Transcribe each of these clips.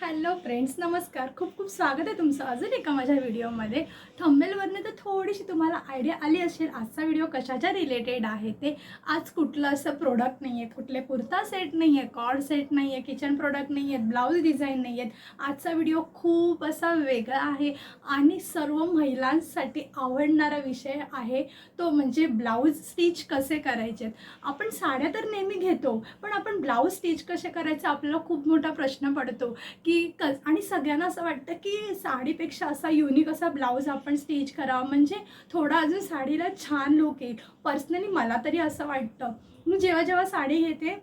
Hello friends, नमस्कार. खूप खूप स्वागत आहे तुमचं अजून एका माझ्या व्हिडिओमध्ये. थंबनेलवरनं तर थोडीशी तुम्हाला आयडिया आली असेल आजचा व्हिडिओ कशाच्या रिलेटेड आहे ते. आज कुठलं असं प्रोडक्ट नाही आहे, कुठले कुर्ता सेट नाही आहे, कॉर्ड सेट नाही आहे, किचन प्रोडक्ट नाही आहेत, ब्लाऊज डिझाईन नाही आहेत. आजचा व्हिडिओ खूप असा वेगळा आहे आणि सर्व महिलांसाठी आवडणारा विषय आहे. तो म्हणजे ब्लाऊज स्टिच कसे करायचे. आपण साड्या तर नेहमी घेतो, पण आपण ब्लाऊज स्टिच कसे करायचे आपल्याला खूप मोठा प्रश्न पडतो की आणि सगळ्यांना असं वाटतं की साडीपेक्षा असा युनिक असा ब्लाऊज आपण स्टिच करावा म्हणजे थोडा अजून साडीला छान लुक येईल. पर्सनली मला तरी असं वाटतं. मी जेव्हा जेव्हा साडी घेते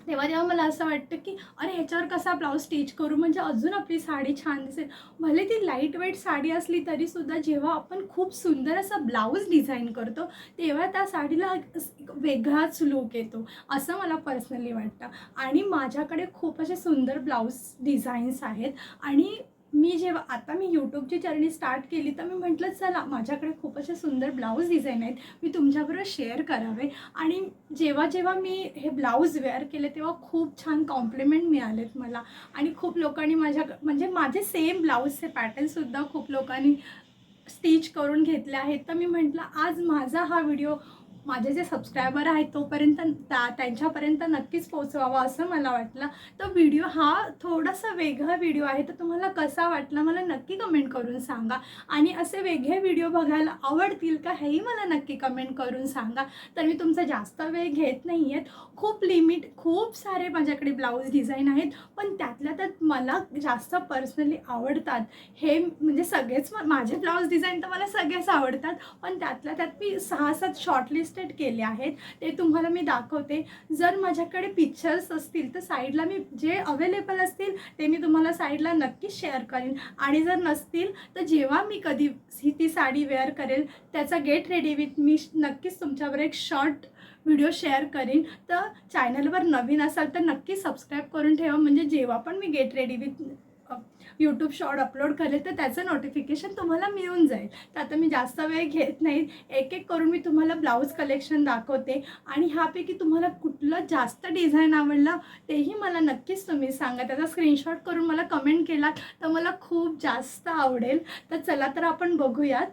तेव्हा तेव्हा मला असं वाटतं की अरे ह्याच्यावर कसा ब्लाऊज स्टिच करू म्हणजे अजून आपली साडी छान दिसेल. भले ती लाईट वेट साडी असली तरीसुद्धा जेव्हा आपण खूप सुंदर असा ब्लाऊज डिझाईन करतो तेव्हा त्या साडीला एक वेगळाच लुक येतो असं मला पर्सनली वाटतं. आणि माझ्याकडे खूप असे सुंदर ब्लाऊज डिझाईन्स आहेत. आणि मी यूट्यूबची जर्नी स्टार्ट केली तर मी म्हटलं चला माझ्याकडे खूप असे सुंदर ब्लाऊज डिझाईन आहेत, मी तुमच्याबरोबर शेअर करावे. आणि जेव्हा जेव्हा मी हे ब्लाऊज वेअर केले तेव्हा खूप छान कॉम्प्लिमेंट मिळालेत मला. आणि खूप लोकांनी म्हणजे माझे सेम ब्लाऊजचे पॅटर्नसुद्धा खूप लोकांनी स्टिच करून घेतले आहेत. तर मी म्हटलं आज माझा हा व्हिडिओ माझे जे सबस्क्रायबर आहेत तोपर्यंत त्यांच्यापर्यंत नक्कीच पोहोचवावा असं मला वाटलं. तर व्हिडिओ हा थोडासा वेगळा व्हिडिओ आहे, तर तुम्हाला कसा वाटला मला नक्की कमेंट करून सांगा. आणि असे वेगळे व्हिडिओ बघायला आवडतील का हेही मला नक्की कमेंट करून सांगा. तर मी तुमचा जास्त वेळ घेत नाही आहेत. खूप सारे माझ्याकडे ब्लाऊज डिझाईन आहेत, पण त्यातल्या त्यात मला जास्त पर्सनली आवडतात हे म्हणजे सगळेच माझे ब्लाऊज डिझाईन तर मला सगळेच आवडतात, पण त्यातल्या त्यात मी 6-7 शॉर्टलिस्टेड केले आहेत. ते तुम्हाला मी दाखवते. जर माझ्याकडे पिक्चर्स असतील तर साईडला मी जे अवेलेबल असतील ते मी तुम्हाला साईडला नक्कीच शेअर करेन. आणि जर नसतील तर जेव्हा मी कधी ती साडी वेअर करेल त्याचा गेट रेडी विथ मी नक्कीच तुमच्यावर एक शॉर्ट व्हिडिओ शेअर करीन. तर चॅनलवर नवीन असाल तर नक्की सबस्क्राईब करून ठेवा, म्हणजे जेव्हा पण मी get ready with YouTube short upload करेल तर त्याचं नोटिफिकेशन तुम्हाला मिळून जाईल. तर आता मी जास्त वेळ घेत नाही, एक एक करून मी तुम्हाला ब्लाऊज कलेक्शन दाखवते. आणि ह्यापैकी तुम्हाला कुठलं जास्त डिझाईन आवडलं तेही मला नक्कीच तुम्ही सांगा. त्याचा स्क्रीनशॉट करून मला कमेंट केलात तर मला खूप जास्त आवडेल. तर चला तर आपण बघूयात.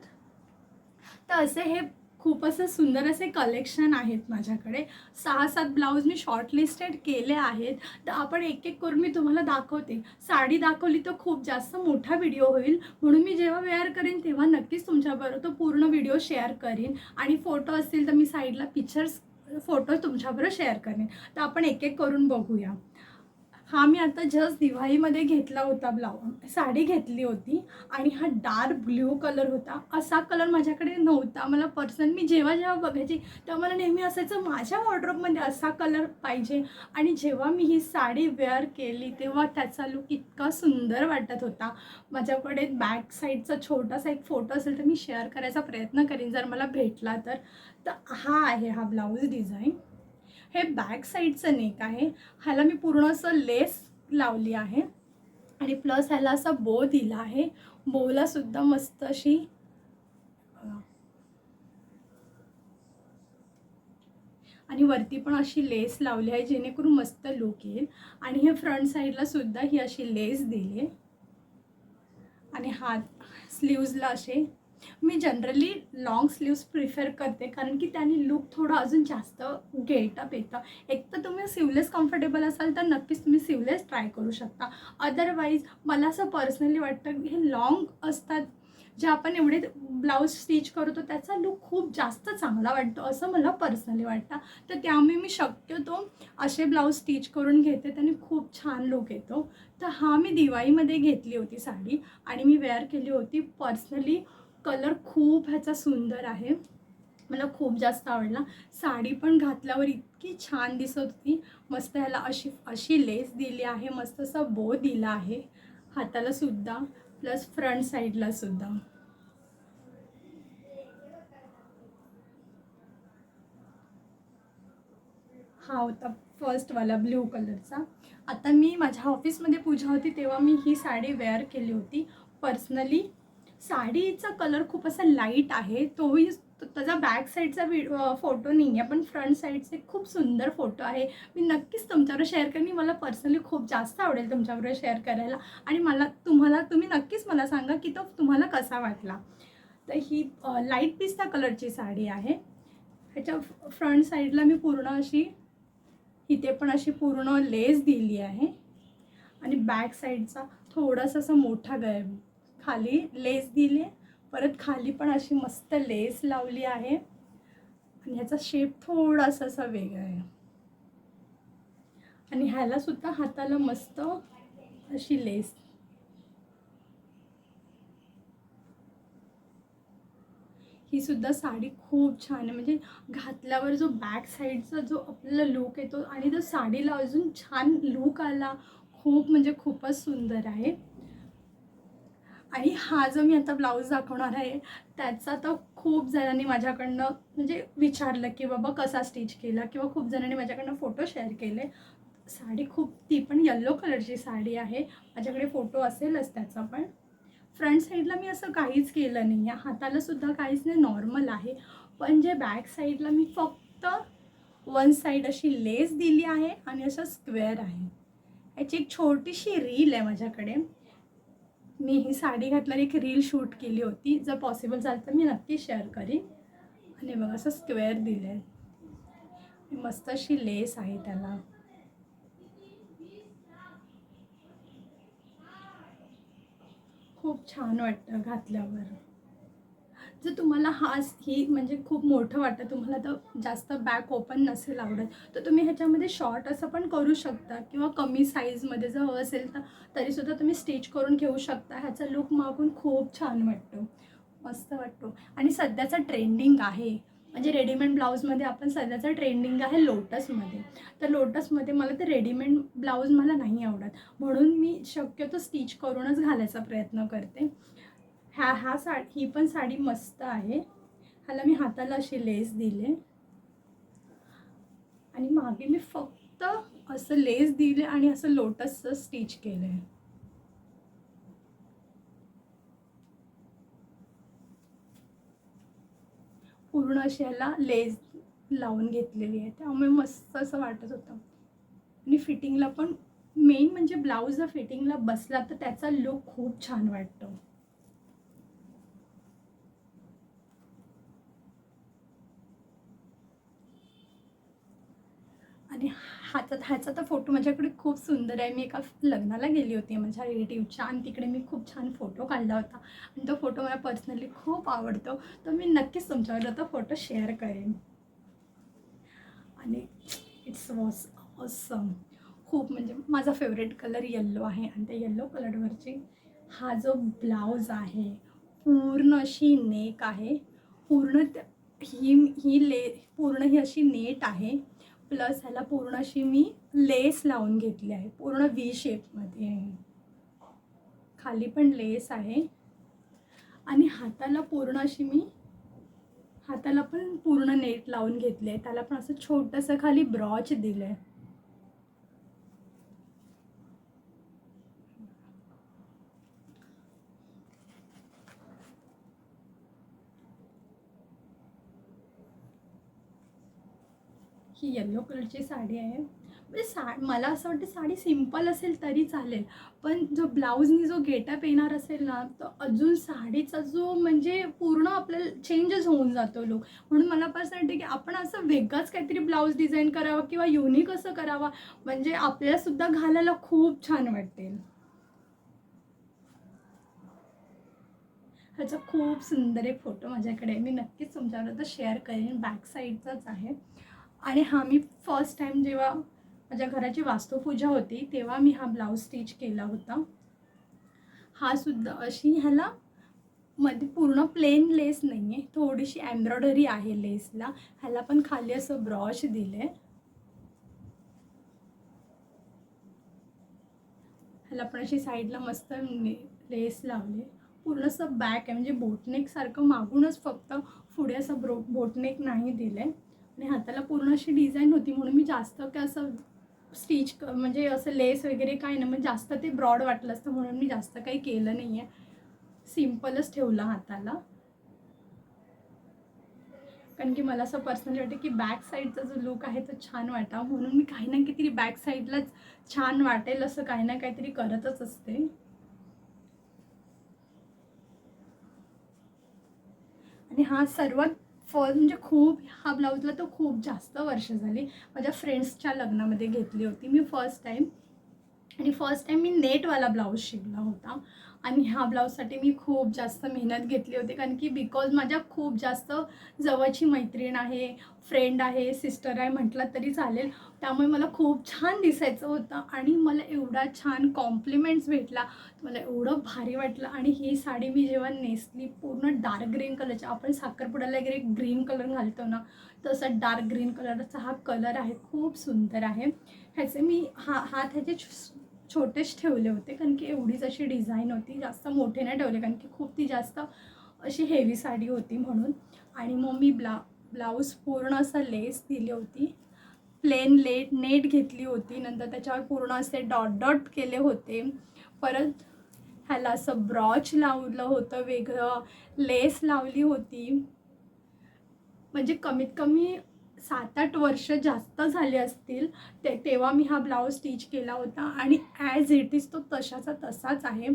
तर असे हे खूप असं सुंदर असे कलेक्शन आहेत माझ्याकडे. 6-7 ब्लाऊज मी शॉर्टलिस्टेड केले आहेत. तर आपण एक एक करून मी तुम्हाला दाखवते. साडी दाखवली तर खूप जास्त मोठा व्हिडिओ होईल, म्हणून मी जेव्हा वेअर करेन तेव्हा नक्कीच तुमच्याबरोबर तो पूर्ण व्हिडिओ शेअर करीन. आणि फोटो असतील तर मी साईडला पिक्चर्स फोटो तुमच्याबरोबर शेअर करेन. तर आपण एक एक करून बघूया. हा मी आता जस्ट दिवाळीमध्ये घेतला होता साडी घेतली होती. आणि हा डार्क ब्ल्यू कलर होता. असा कलर माझ्याकडे नव्हता. मला पर्सनल मी जेव्हा जेव्हा बघायची तेव्हा मला नेहमी असायचं माझ्या वॉर्डरोबमध्ये असा कलर पाहिजे. आणि जेव्हा मी ही साडी वेअर केली तेव्हा त्याचा लुक इतका सुंदर वाटत होता. माझ्याकडे बॅक साईडचा छोटासा एक फोटो असेल तर मी शेअर करायचा प्रयत्न करीन जर मला भेटला तर. हा आहे हा ब्लाऊज डिझाईन. हे बॅक साईडचं नेक आहे. ह्याला मी पूर्ण असं लेस लावली आहे आणि प्लस ह्याला असा बो दिला आहे. बोला सुद्धा मस्त अशी आणि वरती पण अशी लेस लावली आहे जेणेकरून मस्त लुक येईल. आणि हे फ्रंट साईडला सुद्धा ही अशी लेस दिली आहे. आणि हात स्लीव्जला असे मी जनरली लॉंग स्लीव्स प्रिफर करते, कारण की त्याने लुक थोडं अजून जास्त गेटअप येतं. एक तर तुम्ही सिवलेस कम्फर्टेबल असाल तर नक्कीच तुम्ही सिवलेस ट्राय करू शकता. अदरवाईज मला असं पर्सनली वाटतं की हे लॉंग असतात जे आपण एवढे ब्लाऊज स्टिच करतो त्याचा लुक खूप जास्त चांगला वाटतो असं मला पर्सनली वाटतं. तर त्यामुळे मी शक्यतो असे ब्लाऊज स्टिच करून घेते, त्याने खूप छान लुक येतो. तर हा मी दिवाळीमध्ये घेतली होती साडी आणि मी वेअर केली होती. पर्सनली कलर खूप ह्याचा सुंदर आहे, मला खूप जास्त आवडला. साडी पण घातल्यावर इतकी छान दिसत होती. मस्त ह्याला अशी अशी लेस दिली आहे, मस्त असा बो दिला आहे हाताला सुद्धा प्लस फ्रंट साईडला सुद्धा. हा होता फर्स्टवाला ब्ल्यू कलरचा. आता मी माझ्या ऑफिसमध्ये पूजा होती तेव्हा मी ही साडी वेअर केली होती. पर्सनली साडीचा कलर खूप असा लाईट आहे, तोही तो त्याचा बॅक साईडचा फोटो नाही आहे, पण फ्रंट साईडचे खूप सुंदर फोटो आहे. मी नक्कीच तुमच्याबरोबर शेअर करेन. मला पर्सनली खूप जास्त आवडेल तुमच्याबरोबर शेअर करायला. आणि तुम्ही नक्कीच मला सांगा की तो तुम्हाला कसा वाटला. तर ही लाईट पिस्ता कलरची साडी आहे. ह्याच्या फ्रंट साईडला मी पूर्ण अशी इथे पण अशी पूर्ण लेस दिली आहे आणि बॅक साईडचा थोडासा असा मोठा खाली लेस दिली आहे. परत खाली पण अशी मस्त लेस लावली आहे आणि ह्याचा शेप थोडासा असा वेगळा आहे. आणि ह्याला सुद्धा हाताला मस्त अशी लेस. ही सुद्धा साडी खूप छान आहे. म्हणजे घातल्यावर जो बॅक साईडचा जो आपल्याला लुक येतो आणि तो साडीला अजून छान लुक आला. खूप म्हणजे खूपच सुंदर आहे. आणि हा जो मी आता ब्लाऊज दाखवणार आहे त्याचा तर खूप जणांनी माझ्याकडनं म्हणजे विचारलं की बाबा कसा स्टिच केला, किंवा खूप जणांनी माझ्याकडनं फोटो शेअर केले. साडी खूप, ती पण येलो कलरची साडी आहे. माझ्याकडे फोटो असेलच त्याचा. पण फ्रंट साईडला मी असं काहीच केलं नाही आहे, हाताला सुद्धा काहीच नाही, नॉर्मल आहे. पण जे बॅक साईडला मी फक्त वन साईड अशी लेस दिली आहे आणि असं स्क्वेअर आहे. याची एक छोटीशी रील आहे माझ्याकडे. मी ही साडी घातल्यावर एक रील शूट केली होती. जर पॉसिबल झालं तर मी नक्की शेअर करीन. आणि बघा असं स्क्वेअर दिलं आहे, मस्त अशी लेस आहे त्याला. खूप छान वाटतं घातल्यावर. जर तुम्हाला ही म्हणजे खूप मोठं वाटतं तुम्हाला, तर जास्त बॅक ओपन नसेल आवडत, तर तुम्ही ह्याच्यामध्ये शॉर्ट असं पण करू शकता, किंवा कमी साईजमध्ये जर हवं असेल तर तरीसुद्धा तुम्ही स्टिच करून घेऊ शकता. ह्याचा लुक मागून खूप छान वाटतो, मस्त वाटतो. आणि सध्याचा ट्रेंडिंग आहे म्हणजे रेडीमेड ब्लाऊजमध्ये आपण सध्याचा ट्रेंडिंग आहे लोटसमध्ये. तर लोटसमध्ये मला ते रेडीमेड ब्लाऊज मला नाही आवडत, म्हणून मी शक्यतो स्टिच करूनच घालायचा प्रयत्न करते. ही पण साडी मस्त आहे. ह्याला मी हाताला अशी लेस दिले आणि मागे मी फक्त असं लेस दिले आणि असं लोटसचं स्टिच केलंय. पूर्ण अशी ह्याला लेस लावून घेतलेली आहे, त्यामुळे मस्त असं वाटत होतं. आणि फिटिंगला पण, मेन म्हणजे ब्लाऊज जर फिटिंगला बसला तर त्याचा लुक खूप छान वाटतो. आणि ह्याचा तर फोटो माझ्याकडे खूप सुंदर आहे. मी एका लग्नाला गेली होती माझ्या रिलेटिव्हच्या, आणि तिकडे मी खूप छान फोटो काढला होता आणि तो फोटो मला पर्सनली खूप आवडतो. तर मी नक्कीच तुमच्याबरोबर तो फोटो शेअर करेन. आणि इट्स वॉज ऑसम. खूप म्हणजे माझा फेवरेट कलर येल्लो आहे आणि त्या येल्लो कलरवरची हा जो ब्लाऊज आहे, पूर्ण अशी नेक आहे. पूर्ण ही ही ले पूर्ण ही अशी नेट आहे. प्लस ह्याला पूर्ण अशी मी लेस लावून घेतली आहे, पूर्ण व्ही शेपमध्ये आहे. खाली पण लेस आहे. आणि हाताला पण पूर्ण नेट लावून घेतले. त्याला पण असं छोटंसं खाली ब्रॉच दिलं आहे. ही येल्लो कलरची साडी आहे. म्हणजे मला असं वाटतं साडी सिंपल असेल तरी चालेल, पण जो ब्लाऊजनी जो गेटअप येणार असेल ना, तर अजून साडीचा जो म्हणजे पूर्ण आपल्याला चेंजच होऊन जातो लुक. म्हणून मला पण असं वाटतं की आपण असं वेगळंच काहीतरी ब्लाऊज डिझाईन करावा किंवा युनिक असं करावा, म्हणजे आपल्यालासुद्धा घालायला खूप छान वाटेल. ह्याचा खूप सुंदर एक फोटो माझ्याकडे आहे, मी नक्कीच तुमच्याबरोबर शेअर करेन. बॅक साईडचाच आहे. आणि हा मी फर्स्ट टाईम जेव्हा माझ्या घराची वास्तुपूजा होती तेव्हा मी हा ब्लाऊज स्टिच केला होता. हा सुद्धा अशी ह्याला मध्ये पूर्ण प्लेन लेस नाही आहे, थोडीशी एम्ब्रॉयडरी आहे लेसला. ह्याला पण खाली असं ब्रॉच दिले. ह्याला पण अशी साईडला मस्त लेस लावले. पूर्ण असं बॅक आहे म्हणजे बोटनेकसारखं, मागूनच फक्त पुढे असं बोटनेक नाही दिलं आहे. आणि हाताला पूर्ण अशी डिझाईन होती म्हणून मी जास्त काय असं म्हणजे असं लेस वगैरे काही नाही, म्हणजे जास्त ते ब्रॉड वाटलं असतं म्हणून मी जास्त काही केलं नाही आहे, सिम्पलच ठेवलं हाताला. कारण की मला असं पर्सनली वाटतं की बॅक साईडचा जो लुक आहे तो छान वाटावा, म्हणून मी काही ना काहीतरी बॅक साईडलाच छान वाटेल असं काही ना काहीतरी करतच असते. आणि हा सर्वात म्हणजे खूप हा ब्लाऊजला तर खूप जास्त वर्ष झाली. माझ्या फ्रेंड्सच्या लग्नामध्ये घेतली होती मी फर्स्ट टाईम. आणि फर्स्ट टाईम मी नेटवाला ब्लाऊज शिकला होता. आणि ह्या ब्लाऊजसाठी मी खूप जास्त मेहनत घेतली होती, कारण की बिकॉज माझ्या खूप जास्त जवळची मैत्रीण आहे, फ्रेंड आहे, सिस्टर आहे म्हटलं तरी चालेल. त्यामुळे मला खूप छान दिसायचं होतं आणि मला एवढा छान कॉम्प्लिमेंट्स भेटला, मला एवढं भारी वाटलं. आणि ही साडी मी जेव्हा नेसली, पूर्ण डार्क ग्रीन कलरची, आपण साखरपुड्याला वगैरे ग्रीन कलर घालतो ना, तसा डार्क ग्रीन कलरचा हा कलर आहे, खूप सुंदर आहे. ह्याचे मी हात ह्याचे छोटेच ठेवले होते, कारण की एवढीच अशी डिझाईन होती, जास्त मोठे नाही ठेवले कारण की खूप ती जास्त अशी हेवी साडी होती म्हणून. आणि मग मी ब्लाऊज पूर्ण असं लेस दिली होती, प्लेन नेट घेतली होती, नंतर त्याच्यावर पूर्ण असे डॉट डॉट केले होते. परत ह्याला असं ब्रॉच लावलं होतं, वेगळं लेस लावली होती. म्हणजे कमीत कमी 7-8 वर्ष जास्त झाले असतील तेव्हा मी हा ब्लाऊज स्टिच केला होता. आणि ॲज इट इज तो तशाचा तसाच आहे,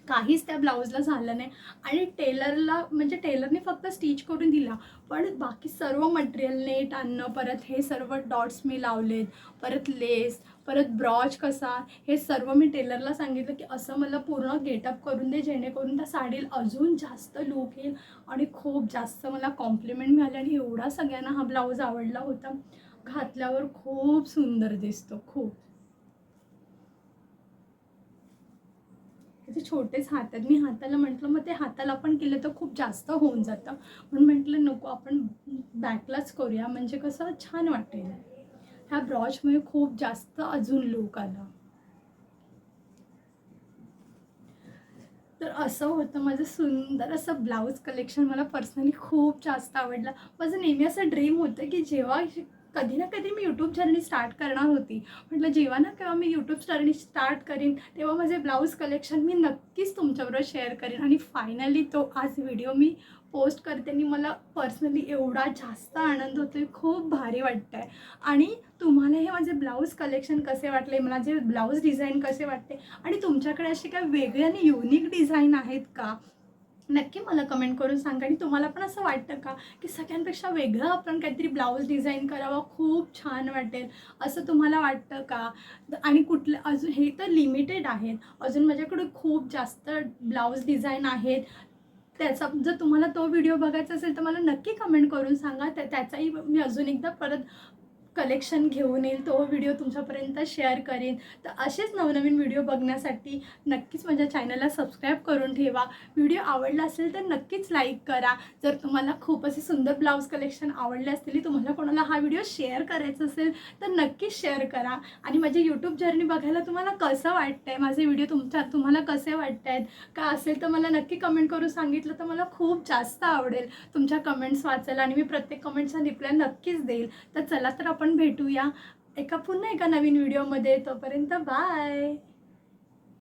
काहीच त्या ब्लाऊजला झालं नाही. आणि टेलरला म्हणजे टेलरने फक्त स्टिच करून दिला, पण बाकी सर्व मटेरियल नेट आणणं, परत हे सर्व डॉट्स मी लावलेत, परत लेस, परत ब्रॉच कसा, हे सर्व मी टेलरला सांगितलं की असं मला पूर्ण गेटअप करून दे, जेणेकरून त्या साडीला अजून जास्त लूक येईल आणि खूप जास्त मला कॉम्प्लिमेंट मिळाले. आणि एवढा सगळ्यांना हा ब्लाऊज आवडला होता, घातल्यावर खूप सुंदर दिसतो खूप. त्याचे छोटेच हात आहेत, मी हाताला म्हटलं मग ते हाताला पण केलं तर खूप जास्त होऊन जातं, म्हणून म्हटलं नको, आपण बॅकलाच करूया, म्हणजे कसं छान वाटेल. ह्या ब्रॉचमुळे खूप जास्त अजून लूक आला. तर असं होतं माझं सुंदर असं ब्लाऊज कलेक्शन, मला पर्सनली खूप जास्त आवडलं. माझं नेहमी असं ड्रीम होतं की जेव्हा कधी ना कधी मी यूट्यूब जर्नी स्टार्ट करणार होती, म्हटलं जेव्हा ना केव्हा मी यूट्यूब जर्नी स्टार्ट करीन तेव्हा माझे ब्लाऊज कलेक्शन मी नक्कीच तुमच्याबरोबर शेअर करेन. आणि फायनली तो आज व्हिडिओ मी पोस्ट करते आणि मला पर्सनली एवढा जास्त आनंद होतो, खूप भारी वाटतं आहे. आणि तुम्हाला हे माझे ब्लाऊज कलेक्शन कसे वाटले, मला जे ब्लाऊज डिझाईन कसे वाटते, आणि तुमच्याकडे असे काही वेगळे आणि युनिक डिझाईन आहेत का, नक्की मला कमेंट करून सांगा. आणि तुम्हाला पण असं वाटतं का की सगळ्यांपेक्षा वेगळं आपण काहीतरी ब्लाऊज डिझाईन करावं, खूप छान वाटेल, असं तुम्हाला वाटतं का? आणि कुठलं अजून, हे तर लिमिटेड आहेत, अजून माझ्याकडे खूप जास्त ब्लाऊज डिझाईन आहेत. त्याचा जर तुम्हाला तो व्हिडिओ बघायचा असेल तर मला नक्की कमेंट करून सांगा, त्याचाही मी अजून एकदा परत कलेक्शन घेऊन येईल, तो व्हिडिओ तुमच्यापर्यंत शेअर करेन. तर असेच नवनवीन व्हिडिओ बघण्यासाठी नक्कीच माझ्या चॅनलला सबस्क्राईब करून ठेवा. व्हिडिओ आवडला असेल तर नक्कीच लाईक करा. जर तुम्हाला खूप असे सुंदर ब्लाऊज कलेक्शन आवडले असतील, तुम्हाला कोणाला हा व्हिडिओ शेअर करायचा असेल तर नक्कीच शेअर करा. आणि माझी यूट्यूब जर्नी बघायला तुम्हाला कसं वाटतं आहे, माझे व्हिडिओ तुम्हाला कसे वाटत आहेत का असेल तर मला नक्की कमेंट करून सांगितलं तर मला खूप जास्त आवडेल तुमच्या कमेंट्स वाचायला, आणि मी प्रत्येक कमेंटचा रिप्लाय नक्कीच देईल. तर चला तर आपण भेटूया पुन्हा एका नवीन व्हिडिओमध्ये. तोपर्यंत बाय.